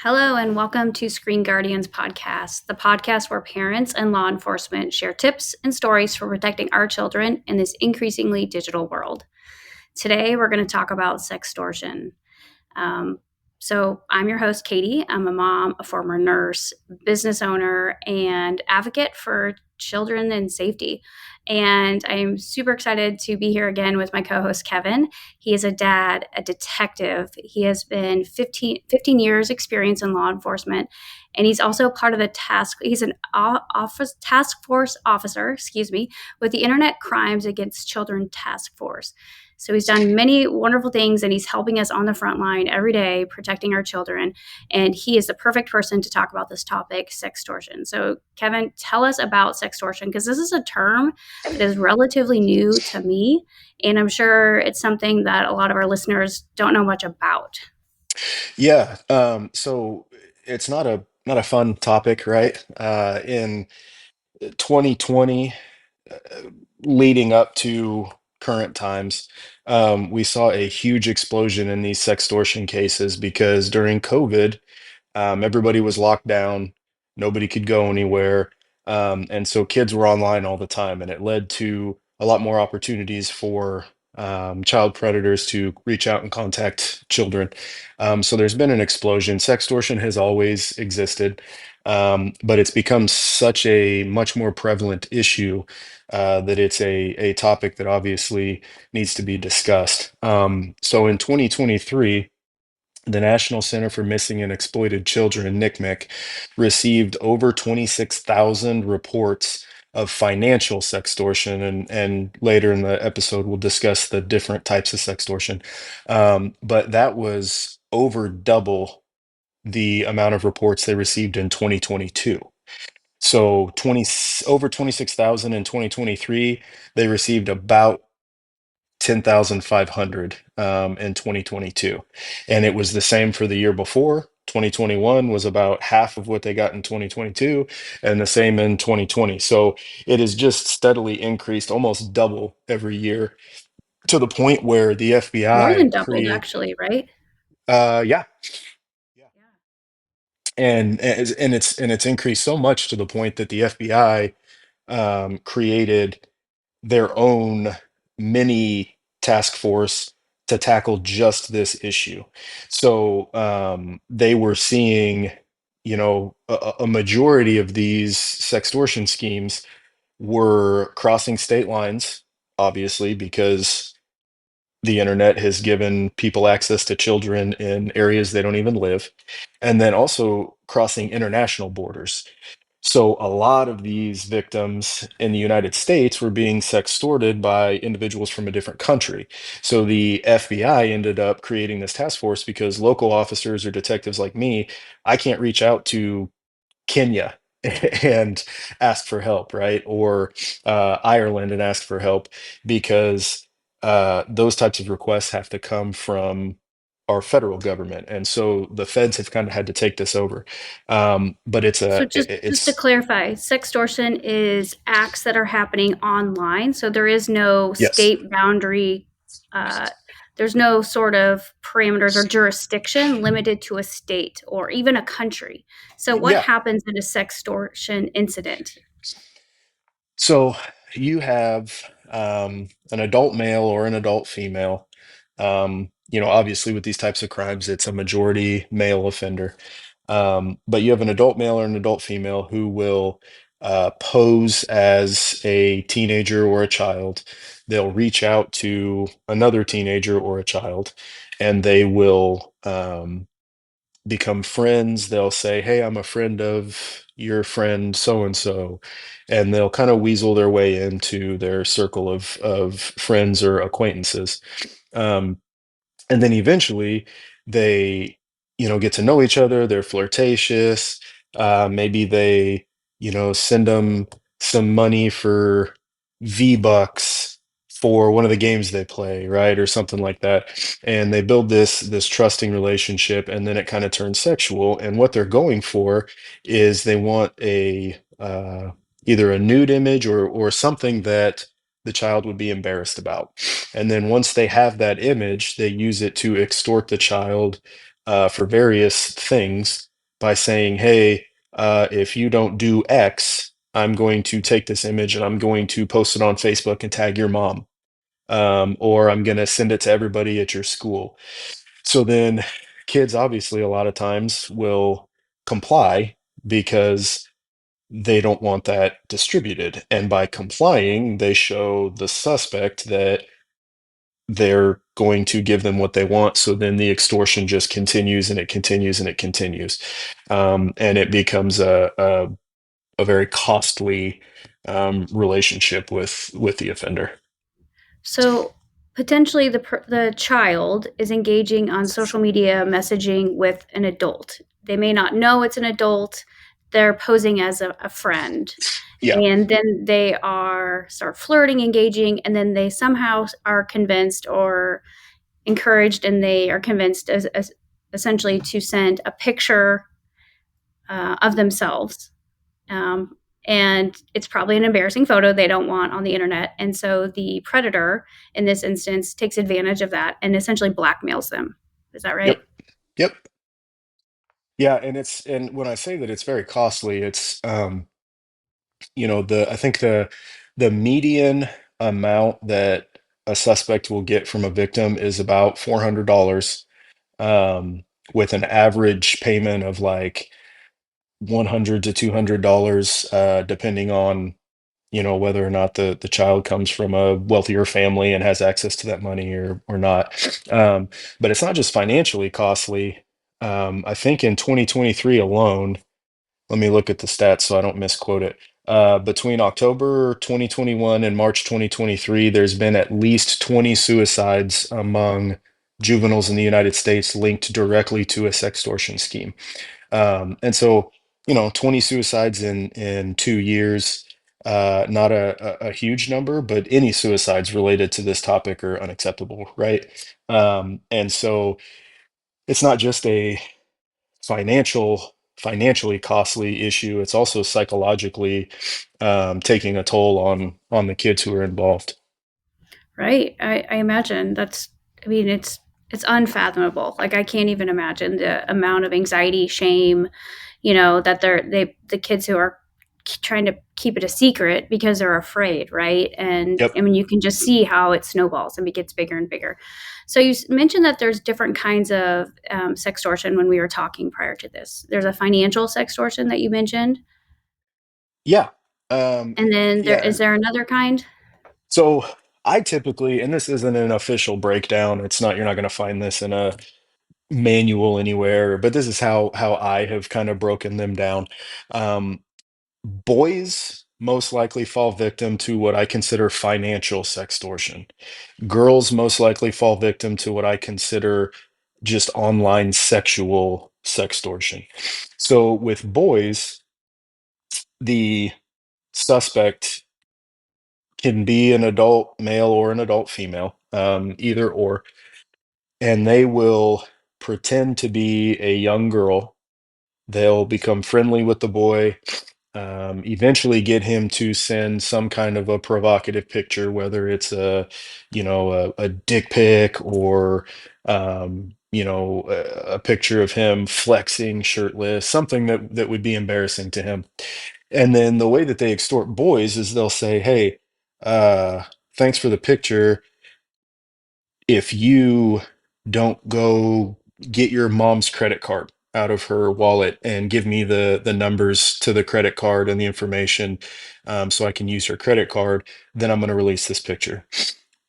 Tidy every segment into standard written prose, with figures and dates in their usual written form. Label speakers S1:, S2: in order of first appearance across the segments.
S1: Hello, and welcome to Screen Guardians Podcast, the podcast where parents and law enforcement share tips and stories for protecting our children in this increasingly digital world. Today, we're going to talk about sextortion. Um, so, I'm your host, Katie. I'm a mom, a former nurse, business owner, and advocate for children and safety. And I'm super excited to be here again with my co host, Kevin. He is a dad, a detective. He has been 15 years experience in law enforcement. And he's also part of the he's an office task force officer, with the Internet Crimes Against Children Task Force. So he's done many wonderful things and he's helping us on the front line every day, protecting our children. And he is the perfect person to talk about this topic, sextortion. So, Kevin, tell us about sextortion, because this is a term that is relatively new to me. And I'm sure it's something that a lot of our listeners don't know much about.
S2: Yeah, so it's not a fun topic, right? In 2020, uh, leading up to current times, we saw a huge explosion in these sextortion cases because during COVID, everybody was locked down, nobody could go anywhere, and so kids were online all the time, and it led to a lot more opportunities for child predators to reach out and contact children. So there's been an explosion. Sextortion has always existed, but it's become such a much more prevalent issue that it's a topic that obviously needs to be discussed. So in 2023, the National Center for Missing and Exploited Children, NCMEC, received over 26,000 reports of financial sextortion, and later in the episode we'll discuss the different types of sextortion. But that was over double the amount of reports they received in 2022. So 20 over 26,000 in 2023, they received about 10,500 in 2022. And it was the same for the year before. 2021 was about half of what they got in 2022, and the same in 2020. So it has just steadily increased, almost double every year, to the point where the
S1: More
S2: FBI
S1: than doubled,
S2: create
S1: actually, right?
S2: yeah. Yeah.
S1: Yeah.
S2: And it's increased so much to the point that the FBI created their own mini task force to tackle just this issue. So they were seeing, a majority of these sextortion schemes were crossing state lines, obviously, because the internet has given people access to children in areas they don't even live, and then also crossing international borders. So a lot of these victims in the United States were being sextorted by individuals from a different country. So the FBI ended up creating this task force because local officers or detectives like me, I can't reach out to Kenya and ask for help, right? Or Ireland and ask for help because those types of requests have to come from our federal government, and so the feds have kind of had to take this over. But
S1: So just to
S2: it's
S1: clarify, sextortion is acts that are happening online. So there is no
S2: yes,
S1: state boundary. Uh, there's no sort of parameters or jurisdiction limited to a state or even a country. So what
S2: yeah.
S1: happens in a sextortion incident?
S2: So you have an adult male or an adult female. Obviously, with these types of crimes, it's a majority male offender. But you have an adult male or an adult female who will pose as a teenager or a child. They'll reach out to another teenager or a child, and they will become friends. They'll say, "Hey, I'm a friend of your friend so and so," and they'll kind of weasel their way into their circle of friends or acquaintances. Um, and then eventually they, get to know each other. They're flirtatious. Maybe they, send them some money for V-Bucks for one of the games they play, right? Or something like that. And they build this trusting relationship, and then it kind of turns sexual. And what they're going for is they want a either a nude image or something that the child would be embarrassed about. And then once they have that image, they use it to extort the child for various things by saying, hey, if you don't do X, I'm going to take this image and I'm going to post it on Facebook and tag your mom, or I'm going to send it to everybody at your school. So then kids obviously a lot of times will comply because they don't want that distributed. And by complying, they show the suspect that they're going to give them what they want. So then the extortion just continues and it continues and it continues. And it becomes a very costly relationship with the offender.
S1: So potentially the child is engaging on social media messaging with an adult. They may not know it's an adult. They're posing as a friend.
S2: Yeah.
S1: And then they are start flirting, engaging, and then they somehow are convinced or encouraged, and they are convinced as essentially to send a picture of themselves. Um, and it's probably an embarrassing photo they don't want on the internet. And so the predator, in this instance, takes advantage of that and essentially blackmails them. Is that right?
S2: Yep. Yep. Yeah. And when I say that it's very costly, it's, I think the median amount that a suspect will get from a victim is about $400, um, with an average payment of like $100 to $200, depending on whether or not the child comes from a wealthier family and has access to that money or not. But it's not just financially costly. I think in 2023 alone, let me look at the stats so I don't misquote it. Between October 2021 and March 2023, there's been at least 20 suicides among juveniles in the United States linked directly to a sextortion scheme. And so, 20 suicides in 2 years, not a huge number, but any suicides related to this topic are unacceptable, right? And so it's not just a financially costly issue, it's also psychologically taking a toll on the kids who are involved.
S1: Right. I imagine that's. I mean, it's unfathomable. Like I can't even imagine the amount of anxiety, shame, that the kids who are trying to keep it a secret because they're afraid, right? And
S2: Yep.
S1: I mean, you can just see how it snowballs and it gets bigger and bigger. So you mentioned that there's different kinds of sextortion when we were talking prior to this. There's a financial sextortion that you mentioned,
S2: Yeah.
S1: and then there
S2: Yeah.
S1: is there another kind?
S2: So I typically, and this isn't an official breakdown, you're not going to find this in a manual anywhere, but this is how I have kind of broken them down. Um, Boys most likely fall victim to what I consider financial sextortion. Girls most likely fall victim to what I consider just online sexual sextortion. So with boys, the suspect can be an adult male or an adult female, either or, and they will pretend to be a young girl. They'll become friendly with the boy, eventually get him to send some kind of a provocative picture, whether it's a dick pic or a picture of him flexing shirtless, something that would be embarrassing to him. And then the way that they extort boys is they'll say, "Hey, uh, thanks for the picture. If you don't go get your mom's credit card out of her wallet and give me the numbers to the credit card and the information, so I can use her credit card, then I'm going to release this picture."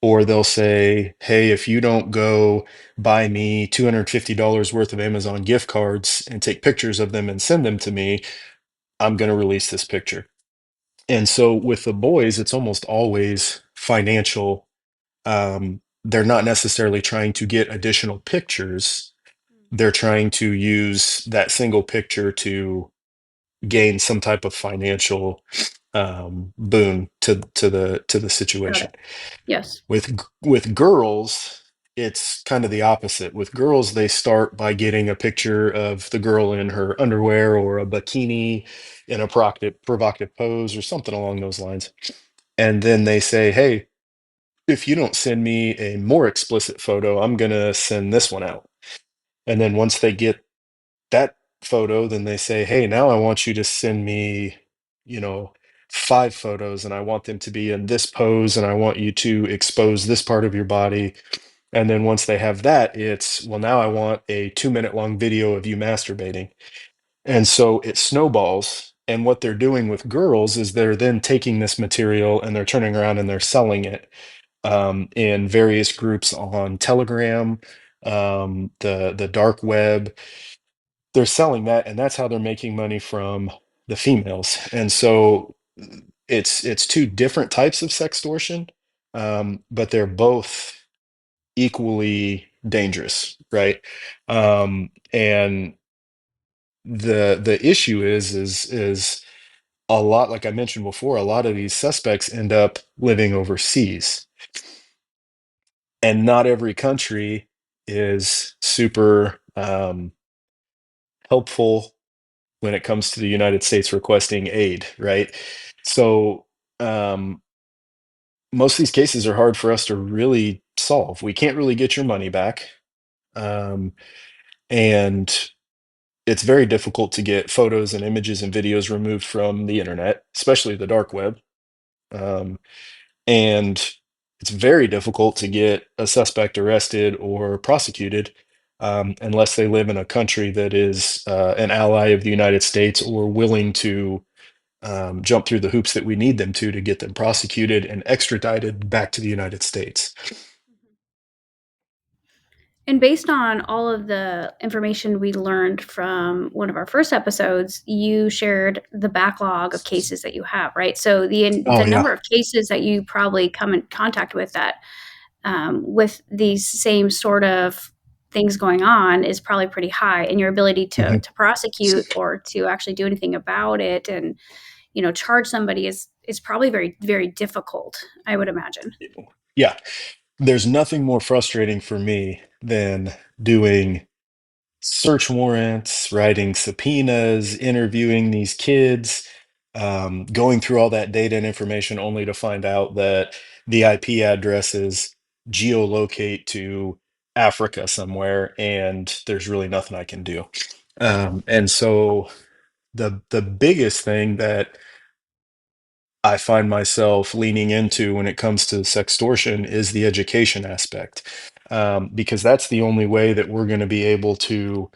S2: Or they'll say, "Hey, if you don't go buy me $250 worth of Amazon gift cards and take pictures of them and send them to me, I'm going to release this picture." And so with the boys, it's almost always financial. They're not necessarily trying to get additional pictures. They're trying to use that single picture to gain some type of financial boon to the
S1: Got
S2: situation.
S1: it. Yes.
S2: With girls, it's kind of the opposite. With girls, they start by getting a picture of the girl in her underwear or a bikini in a provocative pose or something along those lines. And then they say, "Hey, if you don't send me a more explicit photo, I'm gonna send this one out." And then once they get that photo, then they say, hey, now I want you to send me, you know, 5 photos, and I want them to be in this pose, and I want you to expose this part of your body. And then once they have that, it's, well, now I want a 2 minute long video of you masturbating. And so it snowballs. And what they're doing with girls is they're then taking this material and they're turning around and they're selling it in various groups on Telegram, the dark web. They're selling that, and that's how they're making money from the females. And so it's two different types of sextortion, but they're both equally dangerous, right? And the issue is a lot, like I mentioned before, a lot of these suspects end up living overseas, and not every country is super helpful when it comes to the United States requesting aid, right? So um, most of these cases are hard for us to really solve. We can't really get your money back. Um, and it's very difficult to get photos and images and videos removed from the internet, especially the dark web. Um, and it's very difficult to get a suspect arrested or prosecuted unless they live in a country that is an ally of the United States or willing to jump through the hoops that we need them to get them prosecuted and extradited back to the United States.
S1: And based on all of the information we learned from one of our first episodes, you shared the backlog of cases that you have, right? So
S2: Oh
S1: the
S2: yeah.
S1: number of cases that you probably come in contact with that with these same sort of things going on is probably pretty high, and your ability
S2: Mhm.
S1: to prosecute or to actually do anything about it and charge somebody is probably very difficult, I would imagine.
S2: Yeah. There's nothing more frustrating for me than doing search warrants, writing subpoenas, interviewing these kids, going through all that data and information only to find out that the IP addresses geolocate to Africa somewhere, and there's really nothing I can do. And so the biggest thing that I find myself leaning into when it comes to sextortion is the education aspect, because that's the only way that we're going to be able to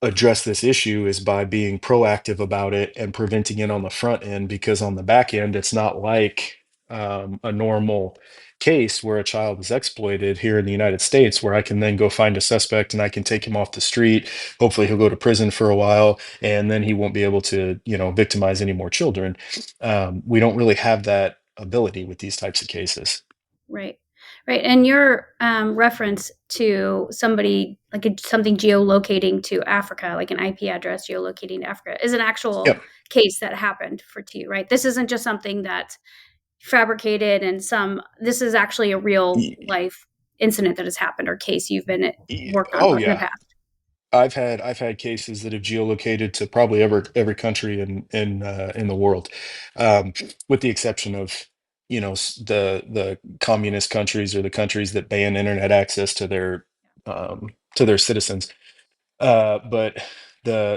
S2: address this issue is by being proactive about it and preventing it on the front end, because on the back end it's not like a normal case where a child is exploited here in the United States, where I can then go find a suspect and I can take him off the street. Hopefully he'll go to prison for a while, and then he won't be able to victimize any more children. We don't really have that ability with these types of cases.
S1: Right. Right. And your reference to somebody like something geolocating to Africa, like an IP address geolocating to Africa, is an actual
S2: Yep.
S1: case that happened to you, right? This isn't just something that's fabricated and this is actually a real
S2: Y-
S1: life incident that has happened or case you've been worked on
S2: Oh
S1: in the
S2: yeah.
S1: past.
S2: I've had cases that have geolocated to probably every country in the world, um, with the exception of the communist countries or the countries that ban internet access to their citizens. But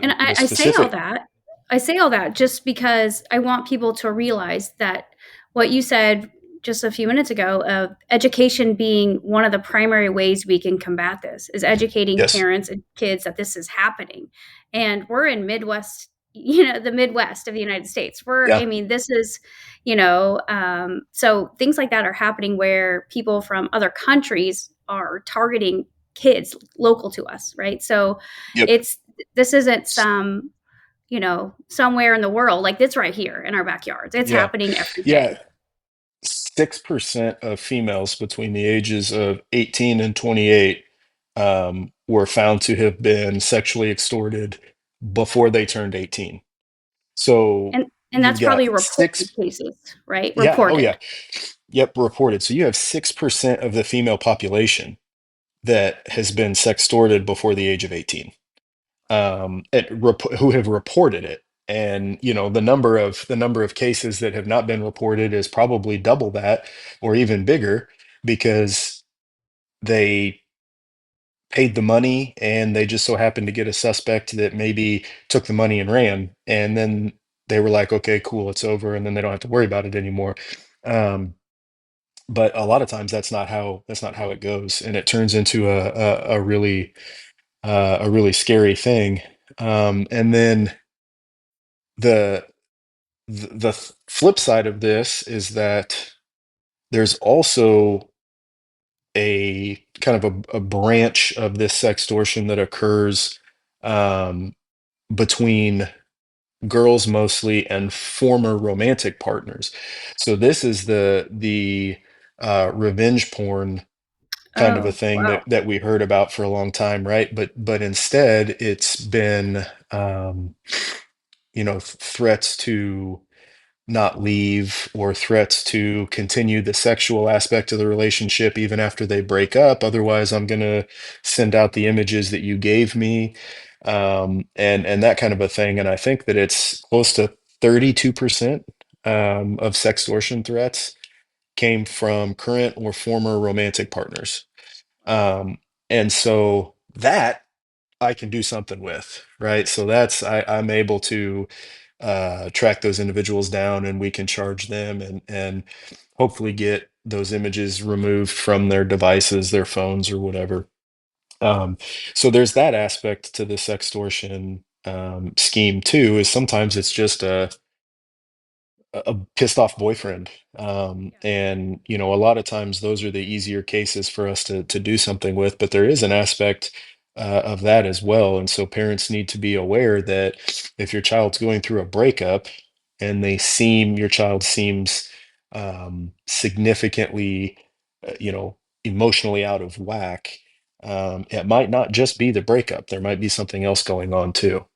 S1: And
S2: the
S1: I say all
S2: specific,
S1: that. I say all that just because I want people to realize that what you said just a few minutes ago of education being one of the primary ways we can combat this is educating
S2: yes,
S1: parents and kids that this is happening. And we're in Midwest, the Midwest of the United States. I
S2: yeah,
S1: mean, this is, so things like that are happening where people from other countries are targeting kids local to us, right? So
S2: yep,
S1: it's this isn't somewhere in the world. Like, it's right here in our backyards. It's
S2: yeah,
S1: happening every
S2: yeah.
S1: day.
S2: 6% of females between the ages of 18 and 28 were found to have been sexually extorted before they turned 18. So
S1: And
S2: you've
S1: that's probably
S2: got
S1: reported
S2: six,
S1: cases, right?
S2: yeah, oh yeah,
S1: Reported.
S2: yep, reported. So you have 6% of the female population that has been sextorted before the age of 18, who have reported it. And the number of cases that have not been reported is probably double that or even bigger, because they paid the money and they just so happened to get a suspect that maybe took the money and ran. And then they were like, okay, cool, it's over. And then they don't have to worry about it anymore. Um, but a lot of times that's not how it goes. And it turns into a really scary thing. And then the, the flip side of this is that there's also a kind of a branch of this sextortion that occurs um, between girls mostly and former romantic partners. So this is the revenge porn kind of a
S1: Oh,
S2: thing
S1: wow.
S2: that we heard about for a long time, right? But instead, it's been threats to not leave or threats to continue the sexual aspect of the relationship even after they break up. Otherwise, I'm going to send out the images that you gave me, and that kind of a thing. And I think that it's close to 32% of sextortion threats came from current or former romantic partners. And so that I can do something with, right? So I'm able to track those individuals down, and we can charge them and hopefully get those images removed from their devices, their phones, or whatever. Um, so there's that aspect to the sextortion scheme too. Is sometimes it's just a pissed off boyfriend.
S1: Yeah.
S2: And a lot of times those are the easier cases for us to do something with, but there is an aspect of that as well. And so parents need to be aware that if your child's going through a breakup and your child seems significantly, emotionally out of whack, it might not just be the breakup. There might be something else going on too.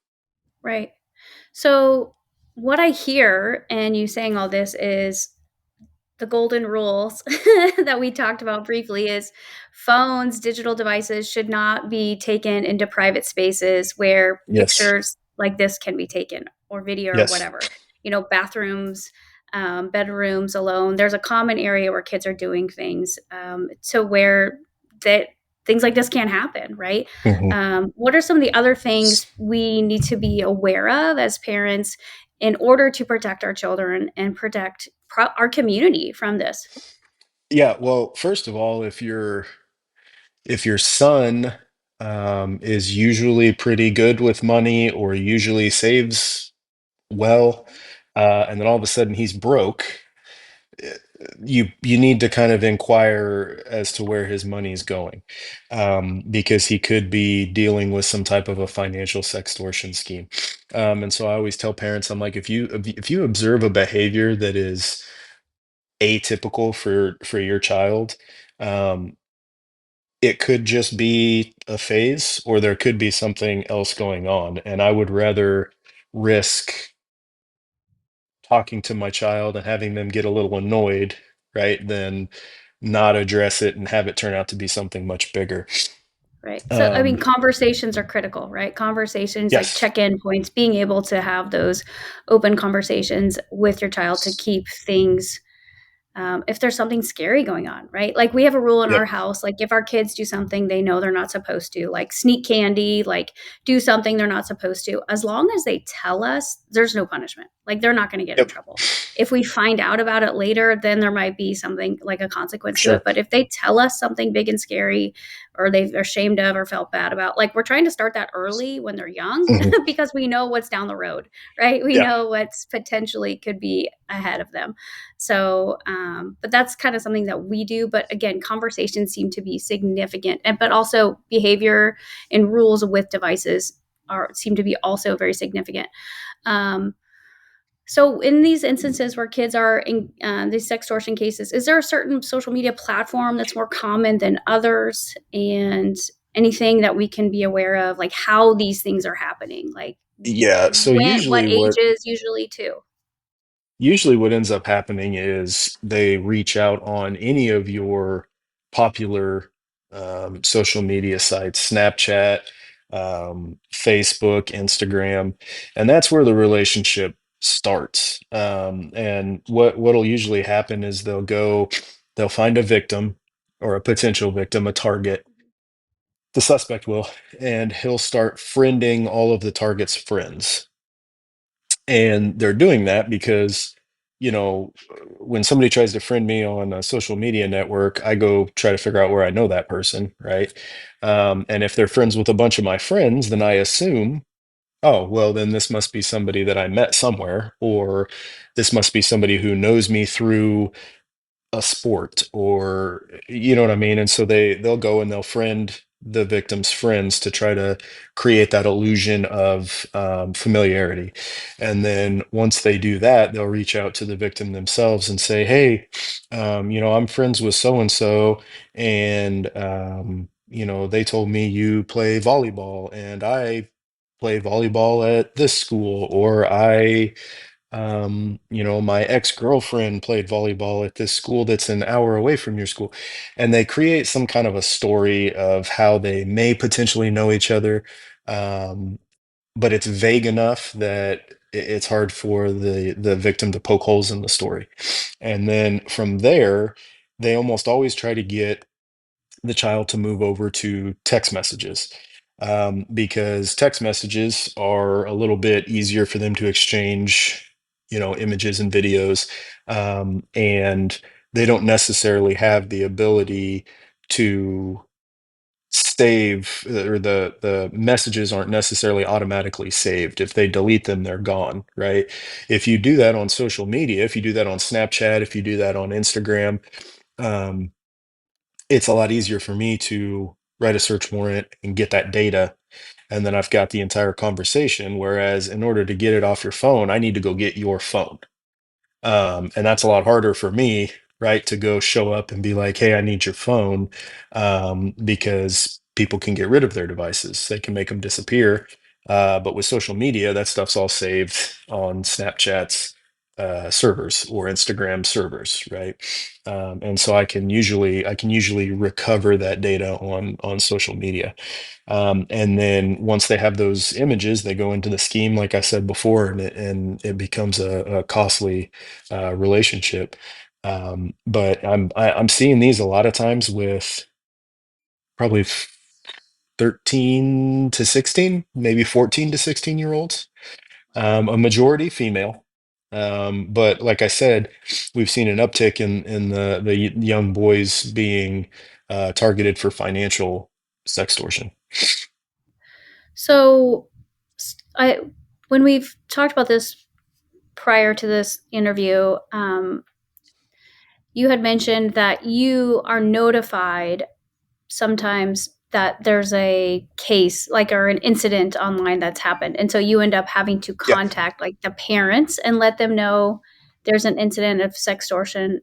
S1: Right. So, what I hear and you saying all this is the golden rules that we talked about briefly is phones, digital devices should not be taken into private spaces where
S2: Yes.
S1: pictures like this can be taken or video or
S2: Yes.
S1: whatever. Bathrooms, bedrooms alone. There's a common area where kids are doing things to where that things like this can't happen, right?
S2: Mhm.
S1: What are some of the other things we need to be aware of as parents in order to protect our children and protect our community from this?
S2: Yeah, well, first of all, if your son is usually pretty good with money or usually saves well, and then all of a sudden he's broke, eh, you need to kind of inquire as to where his money is going, because he could be dealing with some type of a financial sextortion scheme. And so I always tell parents, I'm like, if you observe a behavior that is atypical for your child, um, it could just be a phase, or there could be something else going on. And I would rather risk talking to my child and having them get a little annoyed, right, than not address it and have it turn out to be something much bigger.
S1: Right. So, I mean,
S2: Um,
S1: conversations are critical, right? Conversations like
S2: yes.
S1: check in points, being able to have those open conversations with your child to keep things if there's something scary going on, right? Like we have a rule in our
S2: Yep.
S1: house, like if our kids do something they know they're not supposed to, like sneak candy, like do something they're not supposed to, as long as they tell us, there's no punishment. Like they're not going to get in
S2: Yep.
S1: trouble. If we find out about it later, then there might be something like a consequence to it.
S2: Sure.
S1: But if they tell us something big and scary or they're ashamed of or felt bad about, like we're trying to start that early when they're young
S2: Mhm.
S1: because we know what's down the road, right? We
S2: Yeah.
S1: know what's potentially could be ahead of them. So, but that's kind of something that we do. But again, conversations seem to be significant, and but also behavior and rules with devices are seem to be also very significant. Um, so, in these instances where kids are in these sextortion cases, is there a certain social media platform that's more common than others, and anything that we can be aware of, like how these things are happening, like
S2: Yeah. So
S1: what ages usually too?
S2: usually what ends up happening is they reach out on any of your popular social media sites, Snapchat, Facebook, Instagram, and that's where the relationship starts. And what'll usually happen is they'll find a victim or a potential victim, a target, the suspect will, and he'll start friending all of the target's friends. And they're doing that because, when somebody tries to friend me on a social media network, I go try to figure out where I know that person, right? And if they're friends with a bunch of my friends, then I assume, oh, well, then this must be somebody that I met somewhere, or this must be somebody who knows me through a sport, or you know what I mean? And so they'll go and they'll friend the victim's friends to try to create that illusion of familiarity. And then once they do that, they'll reach out to the victim themselves and say, hey, I'm friends with so and so, and they told me you play volleyball, and I play volleyball at this school, or my ex-girlfriend played volleyball at this school that's an hour away from your school. And they create some kind of a story of how they may potentially know each other. Um, but it's vague enough that it's hard for the victim to poke holes in the story. And then from there, they almost always try to get the child to move over to text messages, because text messages are a little bit easier for them to exchange, images and videos, and they don't necessarily have the ability to save, or the messages aren't necessarily automatically saved. If they delete them, they're gone, right? If you do that on social media, if you do that on Snapchat, if you do that on Instagram, um, it's a lot easier for me to write a search warrant and get that data, and then I've got the entire conversation. Whereas in order to get it off your phone, I need to go get your phone. And that's a lot harder for me, right? To go show up and be like, hey, I need your phone, because people can get rid of their devices, they can make them disappear. But with social media, that stuff's all saved on Snapchat's servers or Instagram servers, right? And so I can usually recover that data on social media. And then once they have those images, they go into the scheme, like I said before, and it becomes a costly relationship. But I'm seeing these a lot of times with probably 13 to 16, maybe 14 to 16-year olds, a majority female. But like I said, we've seen an uptick in the young boys being targeted for financial sextortion.
S1: So, I when we've talked about this prior to this interview, you had mentioned that you are notified sometimes that there's a case like or an incident online that's happened, and so you end up having to
S2: Yeah.
S1: contact like the parents and let them know there's an incident of sextortion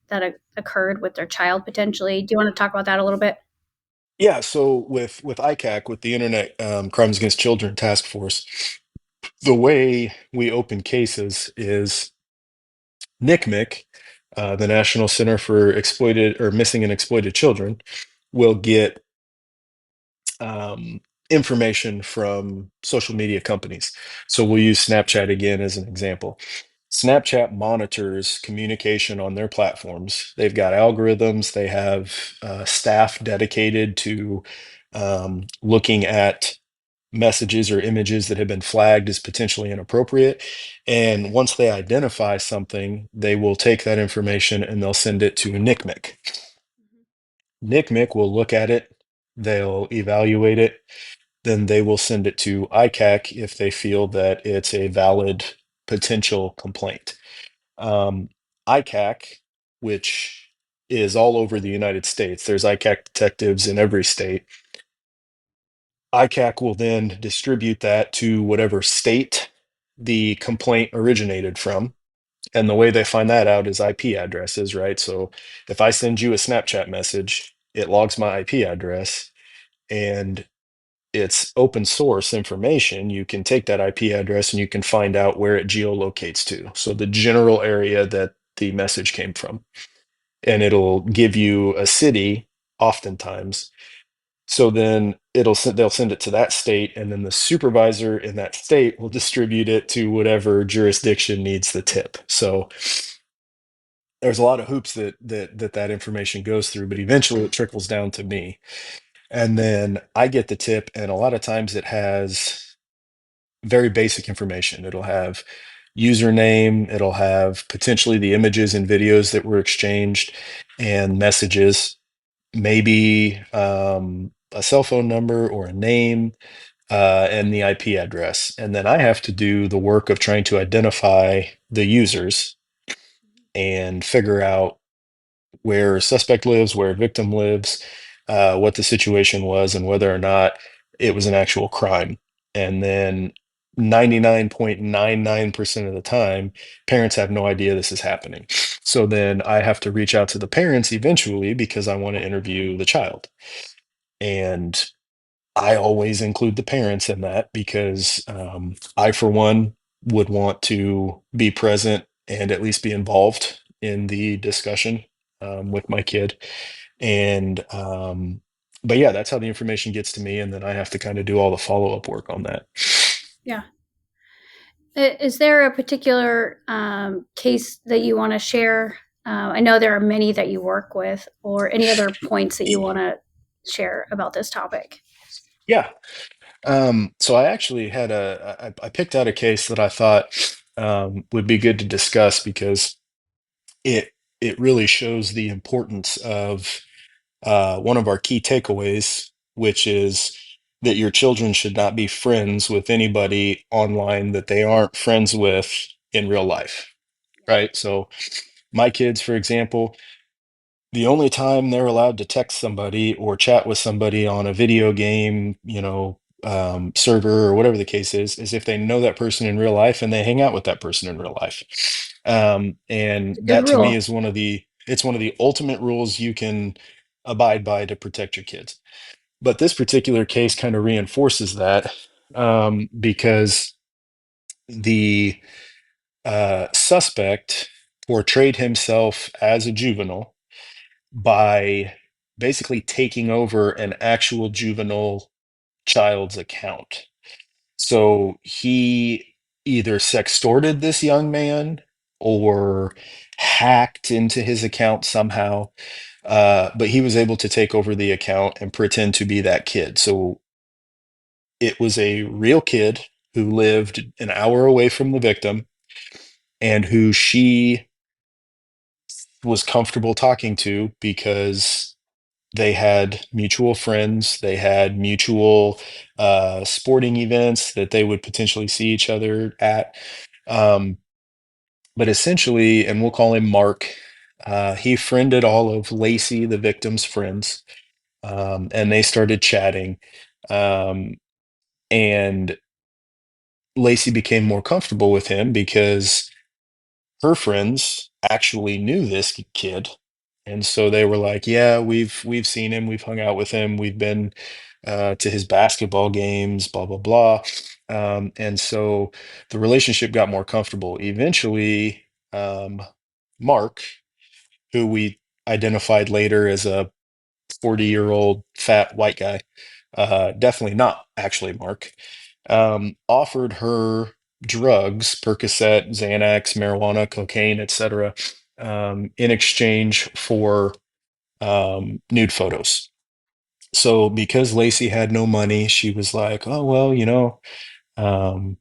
S1: that occurred with their child potentially. Do you want to talk about that a little bit?
S2: Yeah, so with ICAC, with the Internet Crimes Against Children Task Force, the way we open cases is NCMEC, the National Center for Exploited or Missing and Exploited Children, will get information from social media companies. So we'll use Snapchat again as an example. Snapchat monitors communication on their platforms. They've got algorithms, they have staff dedicated to looking at messages or images that have been flagged as potentially inappropriate. And once they identify something, they will take that information and they'll send it to NCMEC. NCMEC will look at it, they'll evaluate it, then they will send it to ICAC if they feel that it's a valid potential complaint. Um, ICAC, which is all over the United States, there's ICAC detectives in every state. ICAC will then distribute that to whatever state the complaint originated from. And the way they find that out is IP addresses, right? So if I send you a Snapchat message, it logs my IP address, and it's open source information. You can take that IP address and you can find out where it geolocates to. So the general area that the message came from. And it'll give you a city oftentimes. So then they'll send it to that state, and then the supervisor in that state will distribute it to whatever jurisdiction needs the tip. So there's a lot of hoops that information goes through, but eventually it trickles down to me. And then I get the tip, and a lot of times it has very basic information. It'll have username, it'll have potentially the images and videos that were exchanged and messages, maybe a cell phone number or a name, and the IP address. And then I have to do the work of trying to identify the users and figure out where a suspect lives, where a victim lives, what the situation was, and whether or not it was an actual crime. And then 99.99% of the time, parents have no idea this is happening. So then I have to reach out to the parents eventually because I want to interview the child. And I always include the parents in that because I, for one, would want to be present and at least be involved in the discussion with my kid. And, but yeah, that's how the information gets to me. And then I have to kind of do all the follow up work on that.
S1: Yeah. Is there a particular case that you want to share? I know there are many that you work with, or any other points that you want to share about this topic.
S2: Yeah. So I actually I picked out a case that I thought would be good to discuss because it, it really shows the importance of one of our key takeaways, which is that your children should not be friends with anybody online that they aren't friends with in real life, right? So, my kids, for example, the only time they're allowed to text somebody or chat with somebody on a video game, server or whatever the case is if they know that person in real life and they hang out with that person in real life. And
S1: It's a good
S2: that to me
S1: rule.
S2: is it's one of the ultimate rules you can abide by to protect your kids. But this particular case kind of reinforces that because the suspect portrayed himself as a juvenile by basically taking over an actual juvenile child's account. So he either sextorted this young man or hacked into his account somehow. But he was able to take over the account and pretend to be that kid. So it was a real kid who lived an hour away from the victim and who she was comfortable talking to because they had mutual friends, they had mutual sporting events that they would potentially see each other at. Um, but essentially, and we'll call him Mark, he friended all of Lacey, the victim's friends, and they started chatting. Um, and Lacey became more comfortable with him because her friends actually knew this kid, and so they were like, "Yeah, we've seen him, we've hung out with him, we've been to his basketball games, blah blah blah." And so the relationship got more comfortable. Eventually, Mark, who we identified later as a 40-year-old fat white guy, definitely not actually Mark, offered her drugs, Percocet, Xanax, marijuana, cocaine, etc., in exchange for nude photos. So because Lacey had no money, she was like, "Oh well, um,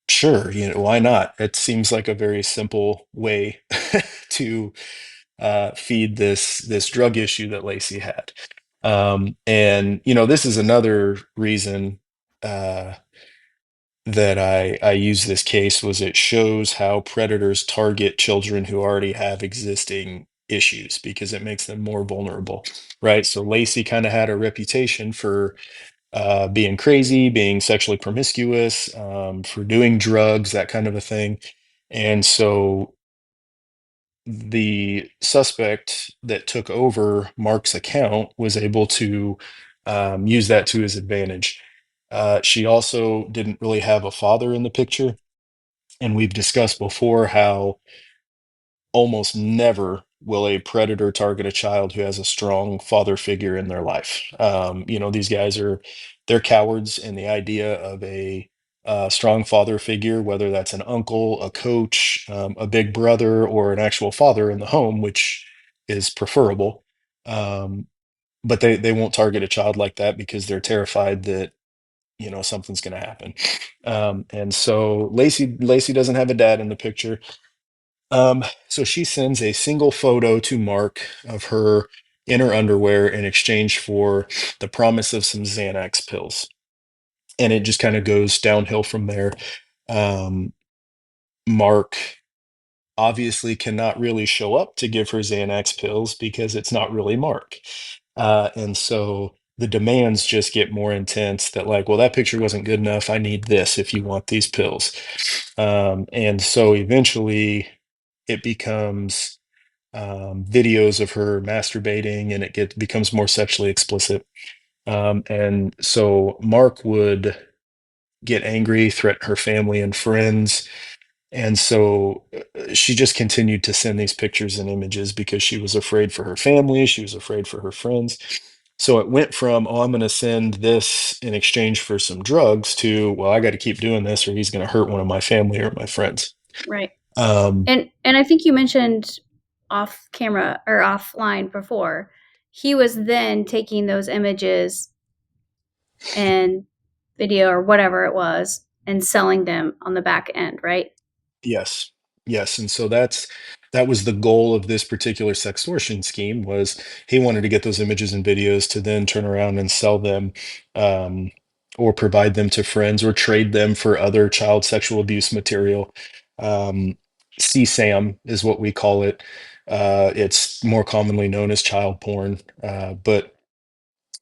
S2: sure, why not? It seems like a very simple way to feed this drug issue that Lacey had." And this is another reason uh, that I use this case was it shows how predators target children who already have existing issues because it makes them more vulnerable, right? So Lacey kind of had a reputation for being crazy, being sexually promiscuous, for doing drugs, that kind of a thing. And so the suspect that took over Mark's account was able to use that to his advantage. She also didn't really have a father in the picture. And we've discussed before how almost never will a predator target a child who has a strong father figure in their life. These guys they're cowards, and the idea of a strong father figure, whether that's an uncle, a coach, a big brother, or an actual father in the home, which is preferable, um, but they won't target a child like that because they're terrified that something's going to happen. And so Lacey doesn't have a dad in the picture. So she sends a single photo to Mark of her in her underwear in exchange for the promise of some Xanax pills. And it just kind of goes downhill from there. Um, Mark obviously cannot really show up to give her Xanax pills because it's not really Mark. And so the demands just get more intense that, like, well, that picture wasn't good enough. I need this if you want these pills. And so eventually it becomes videos of her masturbating, and becomes more sexually explicit. And so Mark would get angry, threaten her family and friends. And so she just continued to send these pictures and images because she was afraid for her family. She was afraid for her friends. So it went from, oh, I'm going to send this in exchange for some drugs to, well, I got to keep doing this or he's going to hurt one of my family or my friends.
S1: Right.
S2: Um,
S1: And I think you mentioned off camera or offline before, he was then taking those images and video or whatever it was and selling them on the back end, right?
S2: Yes. Yes. And so that was the goal of this particular sextortion scheme. Was he wanted to get those images and videos to then turn around and sell them, um, or provide them to friends or trade them for other child sexual abuse material. Um, CSAM is what we call it. It's more commonly known as child porn. But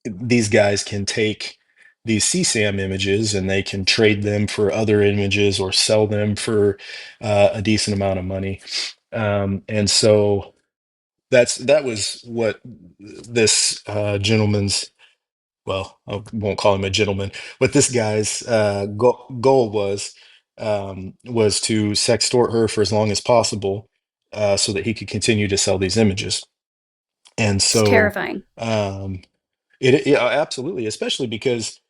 S2: these guys can take these CSAM images and they can trade them for other images or sell them for a decent amount of money. And so that was what this gentleman's, well, I won't call him a gentleman, what this guy's goal was to sextort her for as long as possible, so that he could continue to sell these images. And
S1: It's
S2: so
S1: terrifying.
S2: um, yeah, absolutely, especially because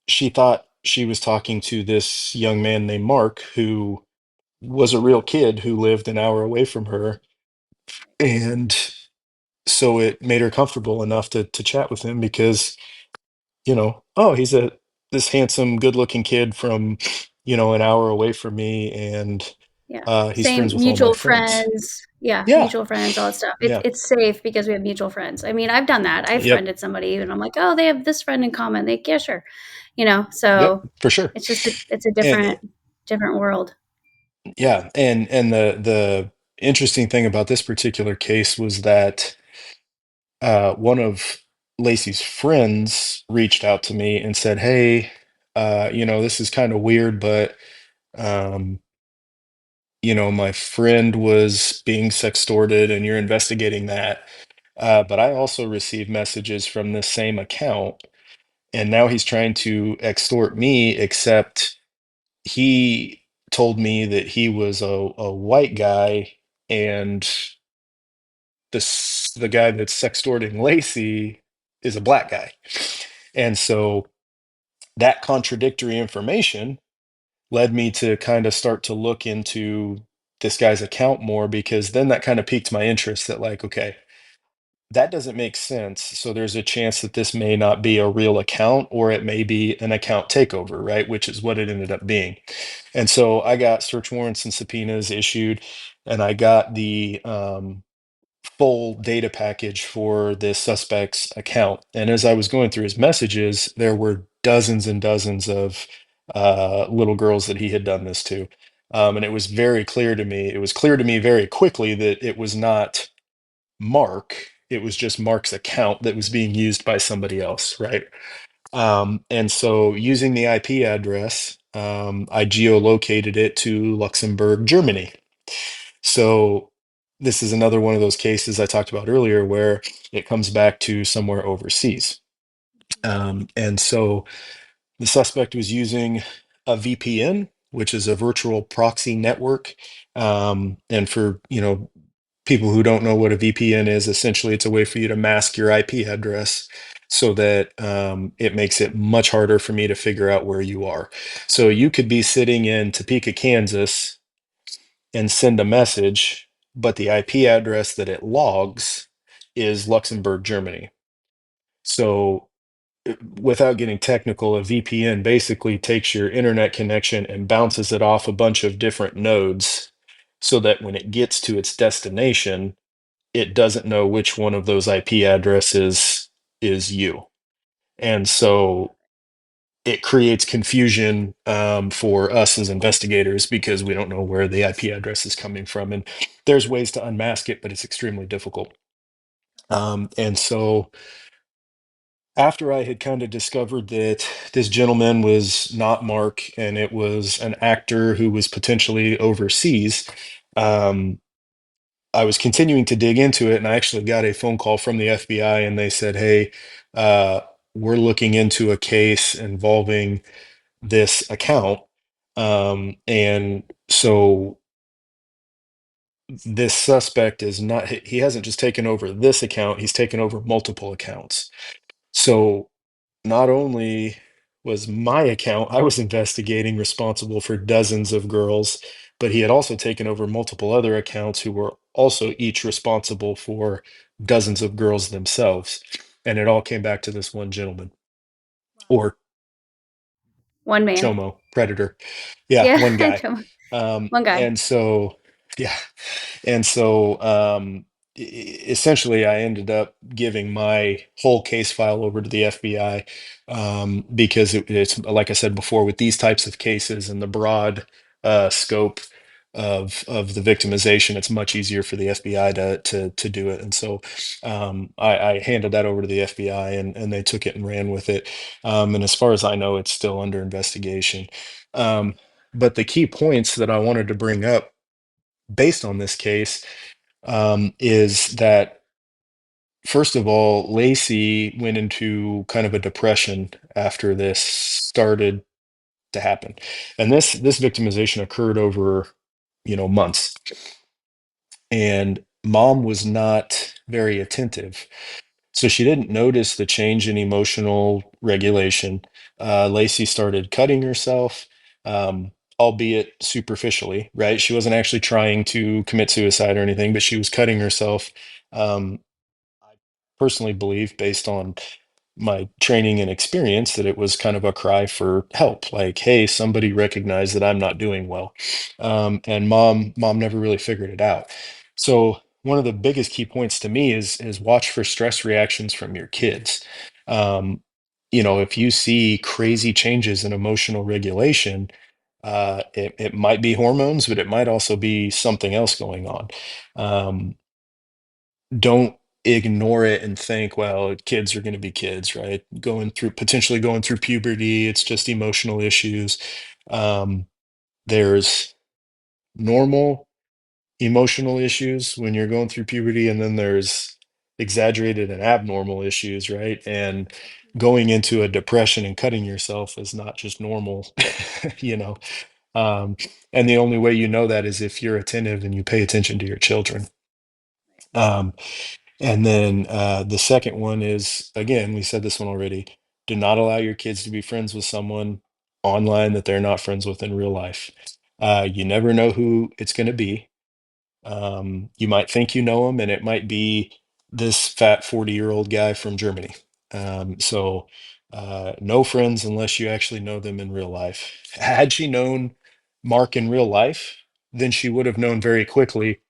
S2: she thought she was talking to this young man named Mark, who was a real kid who lived an hour away from her. And so it made her comfortable enough to chat with him because, oh, he's this handsome, good looking kid from, an hour away from me. And
S1: Yeah.
S2: he's friends
S1: Same
S2: with all my
S1: mutual
S2: friends.
S1: friends. Yeah,
S2: Yeah.
S1: mutual friends, all that stuff.
S2: Yeah.
S1: It's safe because we have mutual friends. I mean, I've done that. I've
S2: Yep.
S1: friended somebody and I'm like, oh, they have this friend in common. They yeah, sure.
S2: Yep.
S1: So
S2: For sure.
S1: it's just it's a
S2: And
S1: different world.
S2: yeah. And the interesting thing about this particular case was that one of Lacey's friends reached out to me and said, "Hey, this is kind of weird, but um, my friend was being sextorted, and you're investigating that. But I also received messages from this same account, and now he's trying to extort me. Except he told me that he was a white guy, and the guy that's sextorting Lacey is a black guy." And so that contradictory information led me to kind of start to look into this guy's account more, because then that kind of piqued my interest that, like, okay, that doesn't make sense. So there's a chance that this may not be a real account, or it may be an account takeover, right? Which is what it ended up being. And so I got search warrants and subpoenas issued, and I got the full data package for this suspect's account. And as I was going through his messages, there were dozens and dozens of little girls that he had done this to. And it was very clear to me, it was clear to me very quickly that it was not Mark. It was just Mark's account that was being used by somebody else, right? And so using the IP address, I geolocated it to Luxembourg, Germany. So this is another one of those cases I talked about earlier where it comes back to somewhere overseas. And so the suspect was using a VPN, which is a virtual proxy network. And for, people who don't know what a VPN is, essentially it's a way for you to mask your IP address so that it makes it much harder for me to figure out where you are. So you could be sitting in Topeka, Kansas, and send a message, but the IP address that it logs is Luxembourg, Germany. So, without getting technical, a VPN basically takes your internet connection and bounces it off a bunch of different nodes so that when it gets to its destination, it doesn't know which one of those IP addresses is you. And so it creates confusion for us as investigators because we don't know where the IP address is coming from. And there's ways to unmask it, but it's extremely difficult. And so after I had kind of discovered that this gentleman was not Mark and it was an actor who was potentially overseas, um, I was continuing to dig into it, and I actually got a phone call from the FBI, and they said, "Hey, uh, we're looking into a case involving this account." And so this suspect is not, he hasn't just taken over this account, he's taken over multiple accounts. So not only was my account I was investigating responsible for dozens of girls, but he had also taken over multiple other accounts who were also each responsible for dozens of girls themselves. And it all came back to this one gentleman, or
S1: One man.
S2: Chomo, Predator. Yeah,
S1: Yeah.
S2: one guy.
S1: One guy.
S2: And so, yeah. And so, essentially, I ended up giving my whole case file over to the FBI, because it's like I said before, with these types of cases and the broad scope of the victimization, it's much easier for the FBI to do it. And so, I handed that over to the FBI, and they took it and ran with it. And as far as I know, it's still under investigation. Um, but the key points that I wanted to bring up based on this case, is that first of all, Lacey went into kind of a depression after this started to happen, and this victimization occurred over, months, and mom was not very attentive. So she didn't notice the change in emotional regulation. Lacey started cutting herself, albeit superficially, right? She wasn't actually trying to commit suicide or anything, but she was cutting herself. I personally believe, based on my training and experience, that it was kind of a cry for help, like, hey, somebody recognize that I'm not doing well. And mom never really figured it out. So one of the biggest key points to me is watch for stress reactions from your kids. um, if you see crazy changes in emotional regulation, it might be hormones, but it might also be something else going on. Don't ignore it and think, well, kids are going to be kids, right? Potentially going through puberty, it's just emotional issues. Um, there's normal emotional issues when you're going through puberty, and then there's exaggerated and abnormal issues, right? And going into a depression and cutting yourself is not just normal, you know. Um, and the only way you know that is if you're attentive and you pay attention to your children. Um, And then the second one is, again, we said this one already. Do not allow your kids to be friends with someone online that they're not friends with in real life. You never know who it's going to be. You might think you know him, and it might be this fat 40-year-old guy from Germany. So, no friends unless you actually know them in real life. Had she known Mark in real life, then she would have known very quickly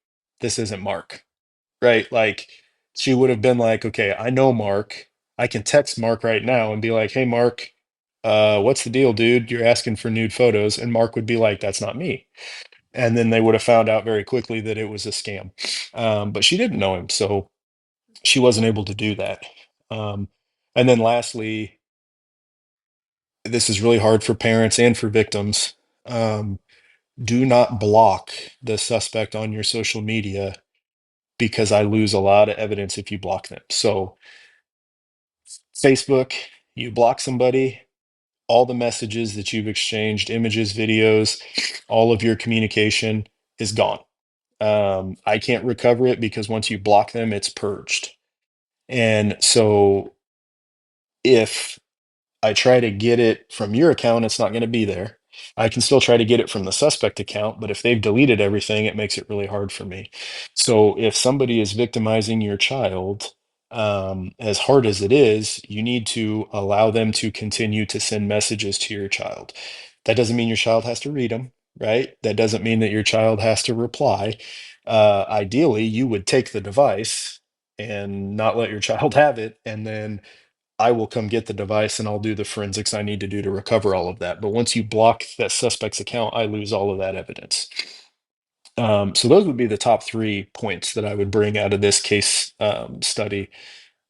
S2: this isn't Mark, right? Like, she would have been like, okay, I know Mark. I can text Mark right now and be like, hey, Mark, what's the deal, dude? You're asking for nude photos. And Mark would be like, that's not me. And then they would have found out very quickly that it was a scam. But she didn't know him. So she wasn't able to do that. Um, and then lastly, this is really hard for parents and for victims. Do not block the suspect on your social media, because I lose a lot of evidence if you block them. So Facebook, you block somebody, all the messages that you've exchanged, images, videos, all of your communication is gone. I can't recover it because once you block them, it's purged. And so if I try to get it from your account, it's not going to be there. I can still try to get it from the suspect account, but if they've deleted everything, it makes it really hard for me. So if somebody is victimizing your child, As hard as it is, you need to allow them to continue to send messages to your child. That doesn't mean your child has to read them, right? That doesn't mean that your child has to reply. Ideally, you would take the device and not let your child have it, and then I will come get the device and I'll do the forensics I need to do to recover all of that. But once you block that suspect's account, I lose all of that evidence. So those would be the top 3 points that I would bring out of this case study.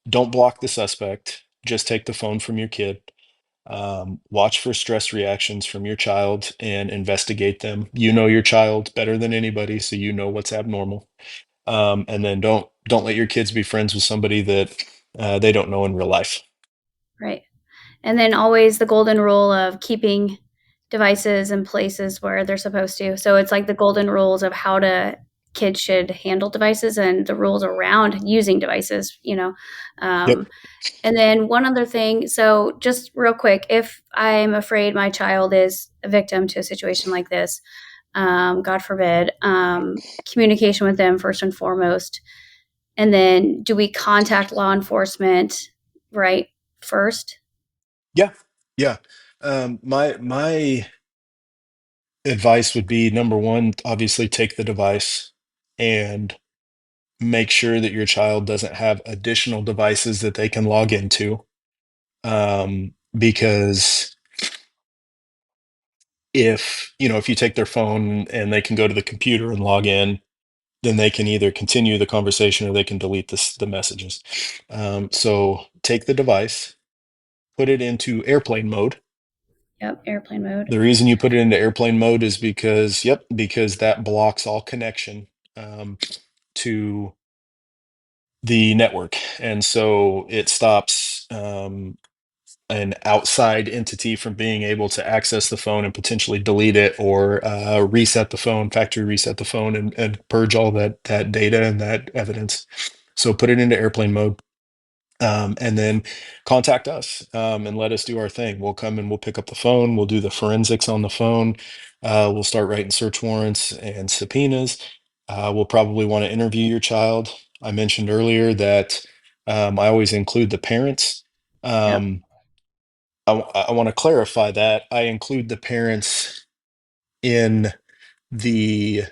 S2: Don't block the suspect. Just take the phone from your kid. Watch for stress reactions from your child and investigate them. You know your child better than anybody, so you know what's abnormal. And then don't let your kids be friends with somebody that they don't know in real life.
S1: Right. And then always the golden rule of keeping devices in places where they're supposed to. So it's like the golden rules of how to kids should handle devices and the rules around using devices,
S2: Yep.
S1: Um, and then one other thing, so just real quick, if I'm afraid my child is a victim to a situation like this, God forbid, communication with them first and foremost. And then do we contact law enforcement right first?
S2: Yeah. Yeah. My advice would be number one, obviously take the device and make sure that your child doesn't have additional devices that they can log into. Because if you take their phone and they can go to the computer and log in, then they can either continue the conversation or they can delete the messages. So take the device, put it into airplane mode.
S1: Yep, airplane mode.
S2: The reason you put it into airplane mode is because that blocks all connection to the network. And so it stops an outside entity from being able to access the phone and potentially delete it or reset the phone, factory reset the phone, and purge all that data and that evidence. So put it into airplane mode. And then contact us and let us do our thing. We'll come and we'll pick up the phone. We'll do the forensics on the phone. We'll start writing search warrants and subpoenas. We'll probably want to interview your child. I mentioned earlier that I always include the parents.
S1: Yep,
S2: Um, I want to clarify that I include the parents in the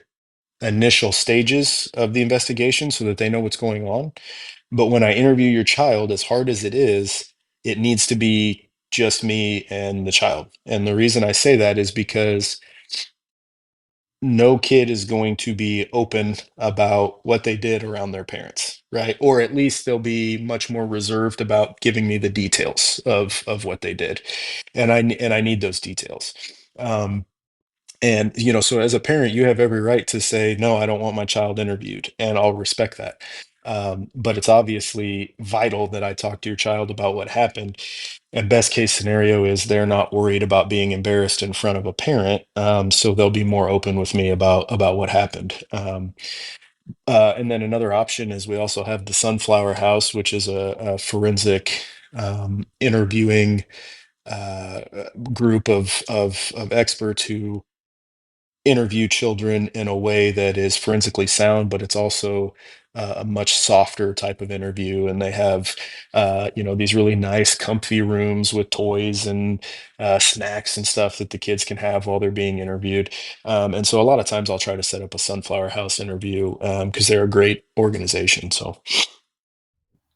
S2: initial stages of the investigation so that they know what's going on. But when I interview your child, as hard as it needs to be just me and the child. And the reason I say that is because no kid is going to be open about what they did around their parents, right? Or at least they'll be much more reserved about giving me the details of what they did, and I need those details. Um, and so as a parent, you have every right to say, no, I don't want my child interviewed, and I'll respect that. But it's obviously vital that I talk to your child about what happened. And best case scenario is they're not worried about being embarrassed in front of a parent, so they'll be more open with me about what happened. And then another option is we also have the Sunflower House, which is a forensic interviewing group of experts who interview children in a way that is forensically sound, but it's also a much softer type of interview. And they have, these really nice, comfy rooms with toys and snacks and stuff that the kids can have while they're being interviewed. And so a lot of times I'll try to set up a Sunflower House interview because they're a great organization. So,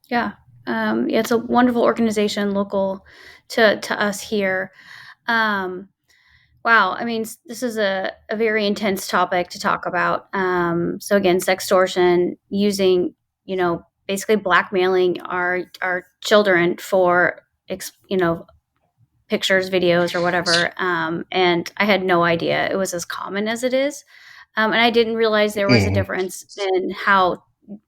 S1: yeah. Yeah, it's a wonderful organization local to us here. Um, wow, I mean, this is a very intense topic to talk about. So again, sextortion, using, basically blackmailing our children for, pictures, videos, or whatever. And I had no idea it was as common as it is. And I didn't realize there was a
S2: mhm.
S1: difference in how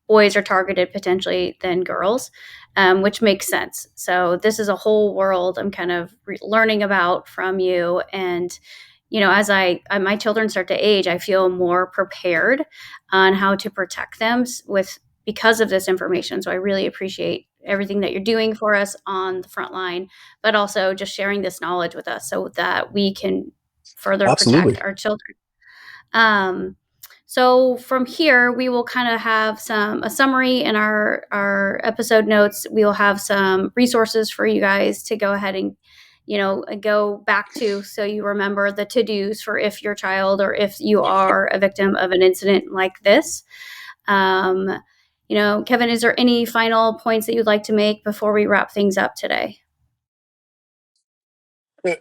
S1: boys are targeted potentially than girls, which makes sense. So this is a whole world I'm kind of learning about from you. And as my children start to age, I feel more prepared on how to protect them with because of this information. So I really appreciate everything that you're doing for us on the front line, but also just sharing this knowledge with us so that we can further protect
S2: Absolutely.
S1: our children. Um, So from here, we will kind of have a summary in our episode notes. We will have some resources for you guys to go ahead and go back to, so you remember the to-dos for if your child or if you are a victim of an incident like this. Um, Kevin, is there any final points that you'd like to make before we wrap things up today?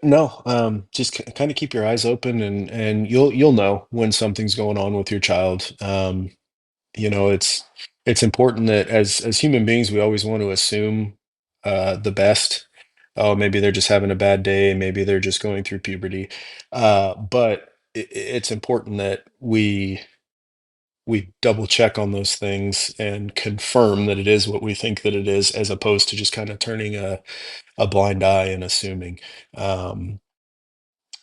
S2: No, just kind of keep your eyes open, and you'll know when something's going on with your child. It's important that as human beings, we always want to assume the best. Oh, maybe they're just having a bad day, maybe they're just going through puberty. But it's important that we double check on those things and confirm that it is what we think that it is, as opposed to just kind of turning a blind eye and assuming. Um,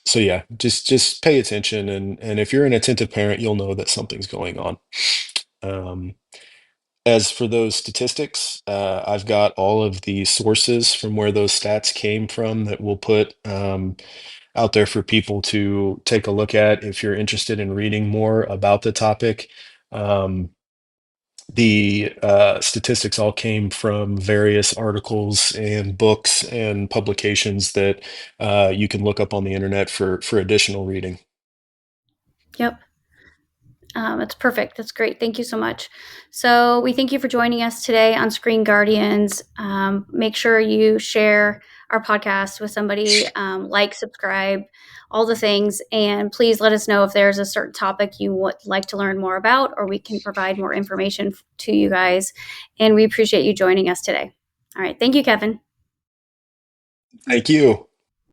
S2: so yeah, just pay attention, and if you're an attentive parent, you'll know that something's going on. Um, as for those statistics, I've got all of the sources from where those stats came from that we'll put out there for people to take a look at if you're interested in reading more about the topic. Um, the statistics all came from various articles and books and publications that you can look up on the internet for additional reading.
S1: Yep. That's perfect. That's great. Thank you so much. So, we thank you for joining us today on Screen Guardians. Make sure you share our podcast with somebody, like, subscribe, all the things. And please let us know if there's a certain topic you would like to learn more about, or we can provide more information to you guys. And we appreciate you joining us today. All right. Thank you, Kevin.
S2: Thank you.